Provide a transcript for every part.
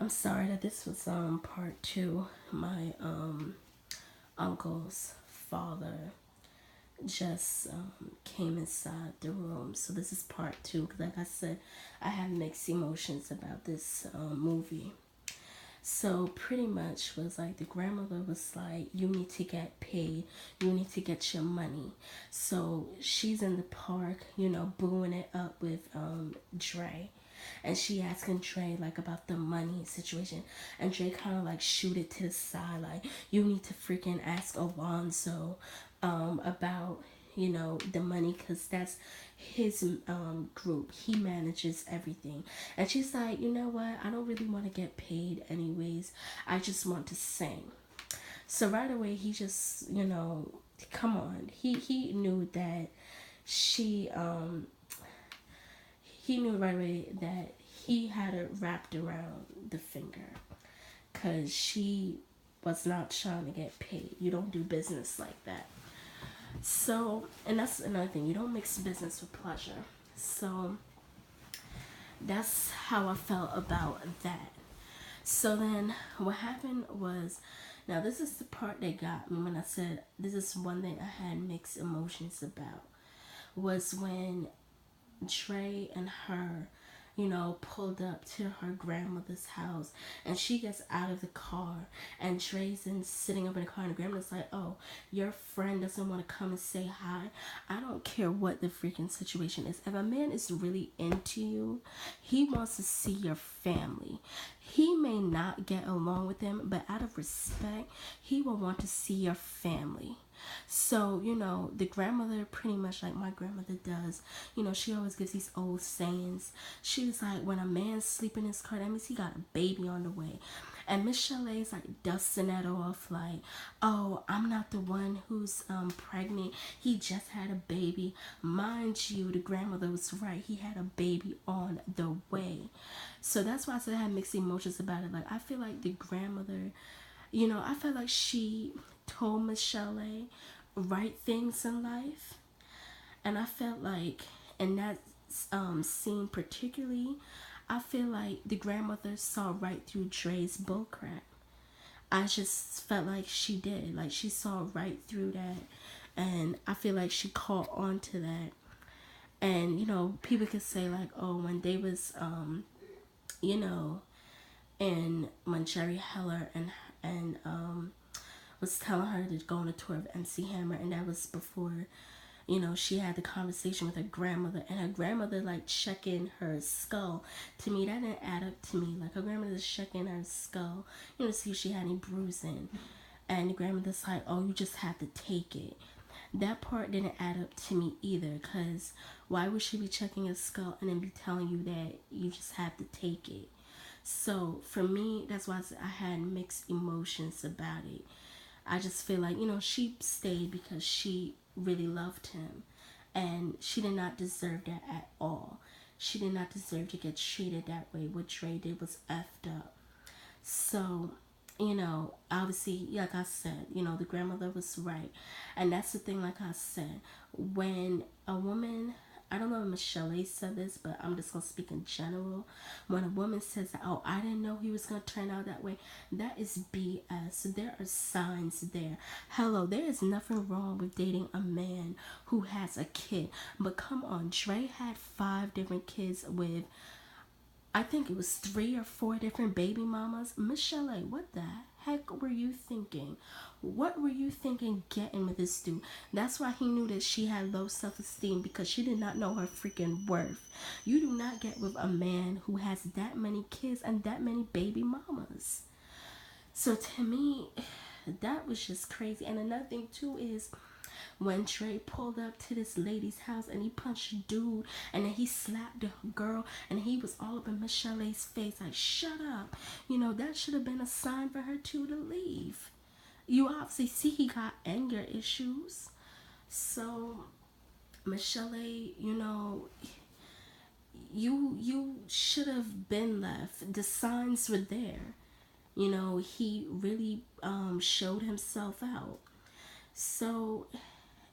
I'm sorry that this was part two. My uncle's father just came inside the room, so this is part two. Because like I said, I have mixed emotions about this movie. So pretty much was like the grandmother was like, "You need to get paid. You need to get your money." So she's in the park, booing it up with Dre, and she asking Dre like about the money situation, and Dre kind of like shoot it to the side like, "You need to freaking ask Alonzo about the money because that's his group. He manages everything." And she's like, "You know what, I don't really want to get paid anyways. I just want to sing." So right away he just, come on, he knew that she he knew right away that he had it wrapped around the finger, because she was not trying to get paid. You don't do business like that. So, and that's another thing, you don't mix business with pleasure. So that's how I felt about that. So then what happened was, now this is the part that got me when I said this is one thing I had mixed emotions about, was when Trey and her, pulled up to her grandmother's house, and she gets out of the car, and Trey's in sitting up in the car, and the grandmother's like, "Oh, your friend doesn't want to come and say hi." I don't care what the freaking situation is. If a man is really into you, he wants to see your family. He may not get along with them, but out of respect, he will want to see your family. So, the grandmother, pretty much like my grandmother does, she always gives these old sayings. She was like, when a man's sleeping in his car, that means he got a baby on the way. And Miss Chalet's like dusting that off, like, "Oh, I'm not the one who's pregnant. He just had a baby." Mind you, the grandmother was right. He had a baby on the way. So that's why I said I had mixed emotions about it. Like, I feel like the grandmother, I felt like she told Michelle right things in life. And I felt like in that scene particularly, I feel like the grandmother saw right through Dre's bullcrap. I just felt like she did. Like, she saw right through that. And I feel like she caught on to that. And, people could say, like, oh, when they was, you know, and when Jerry Heller and was telling her to go on a tour of MC Hammer, and that was before, she had the conversation with her grandmother, and her grandmother like checking her skull. To me, that didn't add up to me. Like, her grandmother's checking her skull, to see if she had any bruising, and the grandmother's like, "Oh, you just have to take it." That part didn't add up to me either, because why would she be checking your skull and then be telling you that you just have to take it? So for me, that's why I had mixed emotions about it. I just feel like, she stayed because she really loved him. And she did not deserve that at all. She did not deserve to get treated that way. What Dre did was effed up. So, obviously, like I said, the grandmother was right. And that's the thing, like I said, when a woman, I don't know if Michelle said this, but I'm just going to speak in general. When a woman says, "Oh, I didn't know he was going to turn out that way," that is BS. There are signs there. Hello, there is nothing wrong with dating a man who has a kid. But come on, Dre had 5 different kids with, I think it was 3 or 4 different baby mamas. Michelle, what the heck were you thinking? What were you thinking getting with this dude? That's why he knew that she had low self-esteem, because she did not know her freaking worth. You do not get with a man who has that many kids and that many baby mamas. So to me, that was just crazy. And another thing too is when Trey pulled up to this lady's house and he punched a dude, and then he slapped the girl, and he was all up in Michelle's face like, "Shut up." That should have been a sign for her too to leave. You obviously see he got anger issues. So Michelle, you should have been left. The signs were there. He really showed himself out. So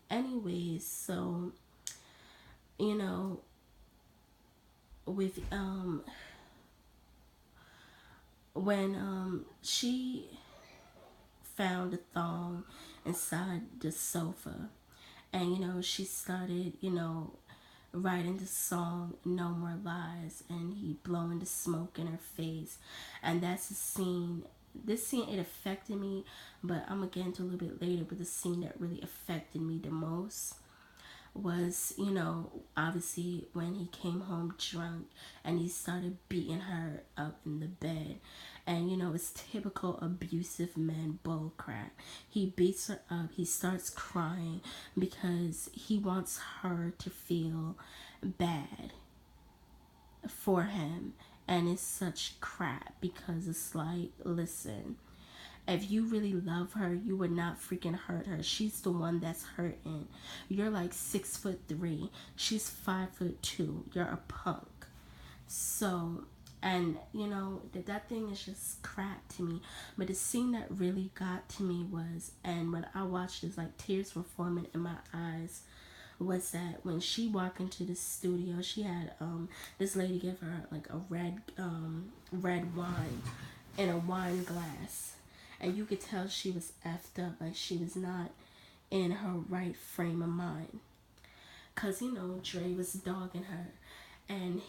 anyways, so you know with when she found a thong inside the sofa, and she started writing the song "No More Lies," and he blowing the smoke in her face, and that's the scene. This scene, it affected me, but I'm gonna get into a little bit later. But the scene that really affected me the most was, obviously when he came home drunk and he started beating her up in the bed. And, it's typical abusive man bull crap. He beats her up, he starts crying because he wants her to feel bad for him. And it's such crap because it's like, listen, if you really love her, you would not freaking hurt her. She's the one that's hurting. You're like 6'3". She's 5'2". You're a punk. So, and that thing is just crap to me. But the scene that really got to me was, and when I watched this, like tears were forming in my eyes, was that when she walked into the studio, she had this lady give her like a red wine in a wine glass, and you could tell she was effed up, like she was not in her right frame of mind. Cause Dre was dogging her, and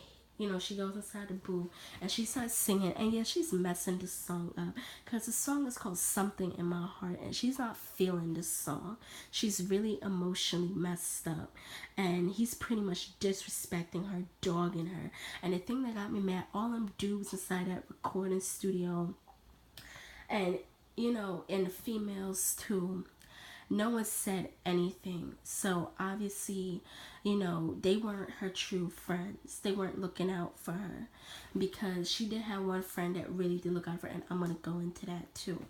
she goes inside the booth and she starts singing, and yeah, she's messing the song up because the song is called "Something in My Heart," and she's not feeling the song. She's really emotionally messed up, and he's pretty much disrespecting her, dogging her. And the thing that got me mad, all them dudes inside that recording studio, and and the females too, no one said anything. So obviously, they weren't her true friends. They weren't looking out for her, because she did have one friend that really did look out for her, and I'm gonna go into that too.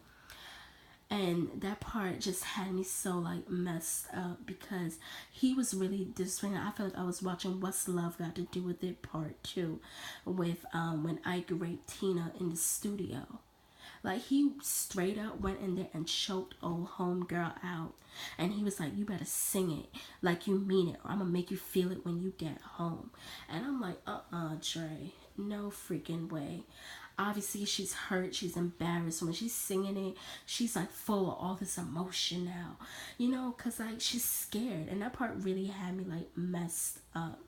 And that part just had me so like messed up, because he was really disrespecting. I feel like I was watching What's Love Got to Do with It part 2, with when Ike raped Tina in the studio. Like, he straight up went in there and choked old homegirl out. And he was like, you better sing it like you mean it, or I'm gonna make you feel it when you get home. And I'm like, Dre, no freaking way. Obviously, she's hurt, she's embarrassed. When she's singing it, she's like full of all this emotion now. Because like she's scared. And that part really had me like messed up.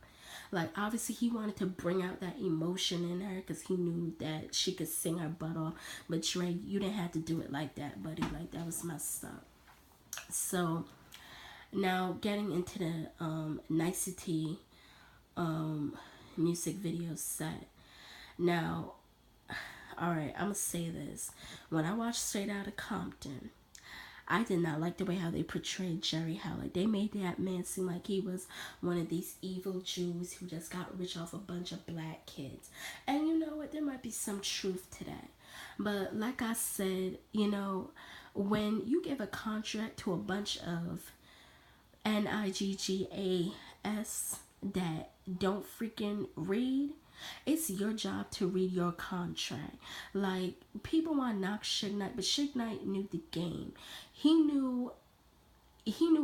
Like, obviously, he wanted to bring out that emotion in her because he knew that she could sing her butt off. But Dre, you didn't have to do it like that, buddy. Like, that was messed up. So, now getting into the Nicety music video set. Now, alright, I'm going to say this. When I watched Straight Outta Compton, I did not like the way how they portrayed Jerry Heller. They made that man seem like he was one of these evil Jews who just got rich off a bunch of black kids. And you know what? There might be some truth to that. But like I said, when you give a contract to a bunch of NIGGAS that don't freaking read, it's your job to read your contract. Like, people want to knock Suge Knight, but Suge Knight knew the game. He knew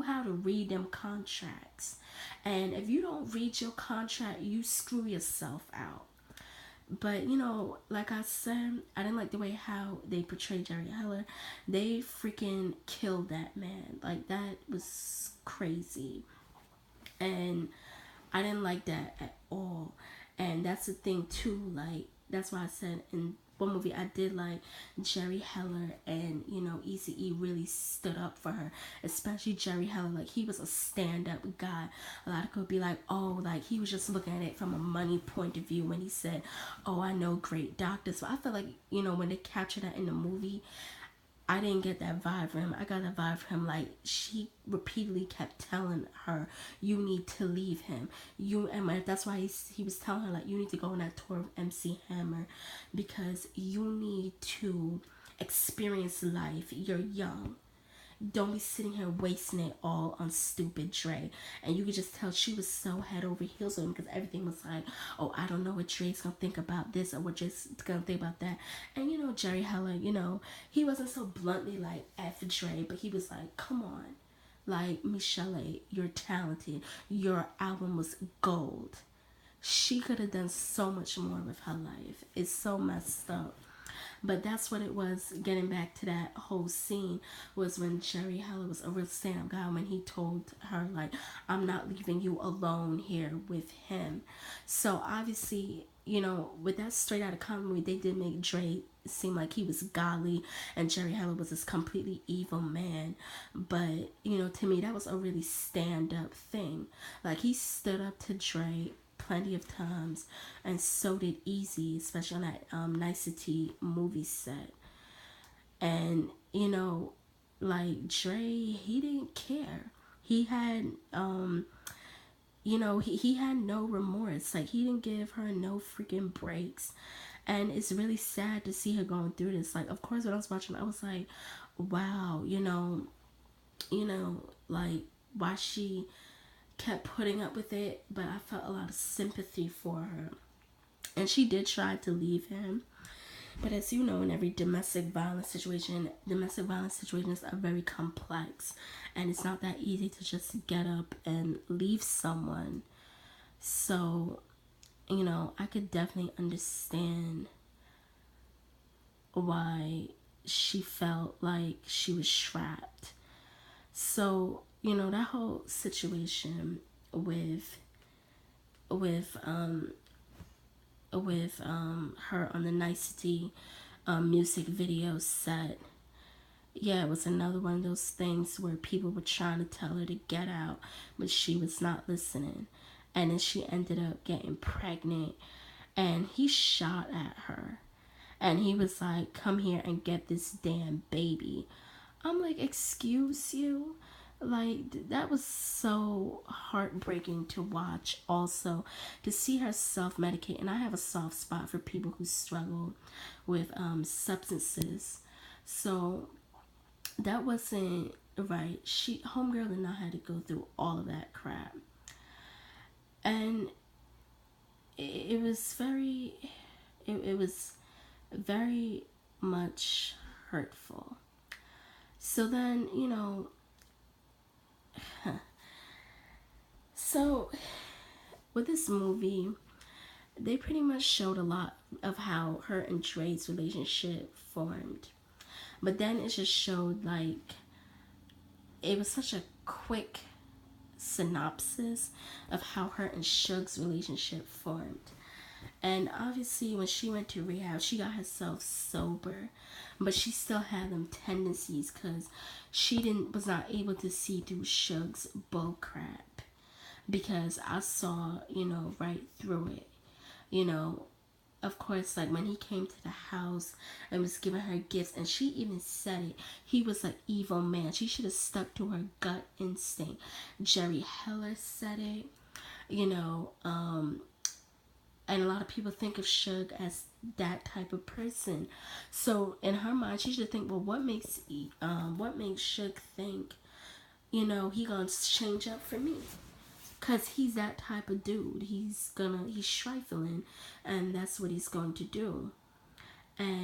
how to read them contracts. And if you don't read your contract, you screw yourself out. But like I said, I didn't like the way how they portrayed Jerry Heller. They freaking killed that man. Like, that was crazy. And I didn't like that at all. And that's the thing too, like, that's why I said in one movie I did like Jerry Heller, and Eazy-E really stood up for her, especially Jerry Heller. Like, he was a stand-up guy. A lot of people be like, oh, like, he was just looking at it from a money point of view when he said, oh, I know great doctors. But I feel like, when they captured that in the movie, I didn't get that vibe from him. I got that vibe from him. Like, she repeatedly kept telling her, you need to leave him. That's why he was telling her, like, you need to go on that tour of MC Hammer, because you need to experience life. You're young. Don't be sitting here wasting it all on stupid Dre. And you could just tell she was so head over heels with him, because everything was like, oh, I don't know what Dre's gonna think about this, or what just gonna think about that. And Jerry Heller, he wasn't so bluntly like F Dre, but he was like, come on, like, Michelle, you're talented. Your album was gold. She could have done so much more with her life. It's so messed up. But that's what it was. Getting back to that whole scene was when Jerry Heller was a real stand-up guy, when he told her, like, I'm not leaving you alone here with him. So obviously, with that straight out of Compton movie, they did make Dre seem like he was godly and Jerry Heller was this completely evil man. But, to me, that was a really stand-up thing. Like, he stood up to Dre plenty of times, and so did Easy, especially on that Nicety movie set. And like Dre, he didn't care. He had he had no remorse. Like, he didn't give her no freaking breaks. And it's really sad to see her going through this. Like, of course, when I was watching, I was like, wow, like, why she kept putting up with it. But I felt a lot of sympathy for her. And she did try to leave him. But as you know, in every domestic violence situations are very complex. And it's not that easy to just get up and leave someone. So, I could definitely understand why she felt like she was trapped. So, that whole situation with with um her on the Nicety music video set, yeah, it was another one of those things where people were trying to tell her to get out, but she was not listening. And then she ended up getting pregnant, and he shot at her. And he was like, come here and get this damn baby. I'm like, excuse you? Like, that was so heartbreaking to watch. Also, to see her self-medicate. And I have a soft spot for people who struggle with substances. So that wasn't right. Homegirl did not have to go through all of that crap. And it was it was very much hurtful. So then, so with this movie, they pretty much showed a lot of how her and Dre's relationship formed. But then it just showed, like, it was such a quick synopsis of how her and Suge's relationship formed. And obviously, when she went to rehab, she got herself sober, but she still had them tendencies because she was not able to see through Suge's bull crap. Because I saw, right through it. Of course, like, when he came to the house and was giving her gifts, and she even said it, he was an evil man. She should have stuck to her gut instinct. Jerry Heller said it, and a lot of people think of Suge as that type of person. So in her mind, she should think, well, what makes Suge think, he gonna change up for me? Cause he's that type of dude. He's trifling, and that's what he's going to do. And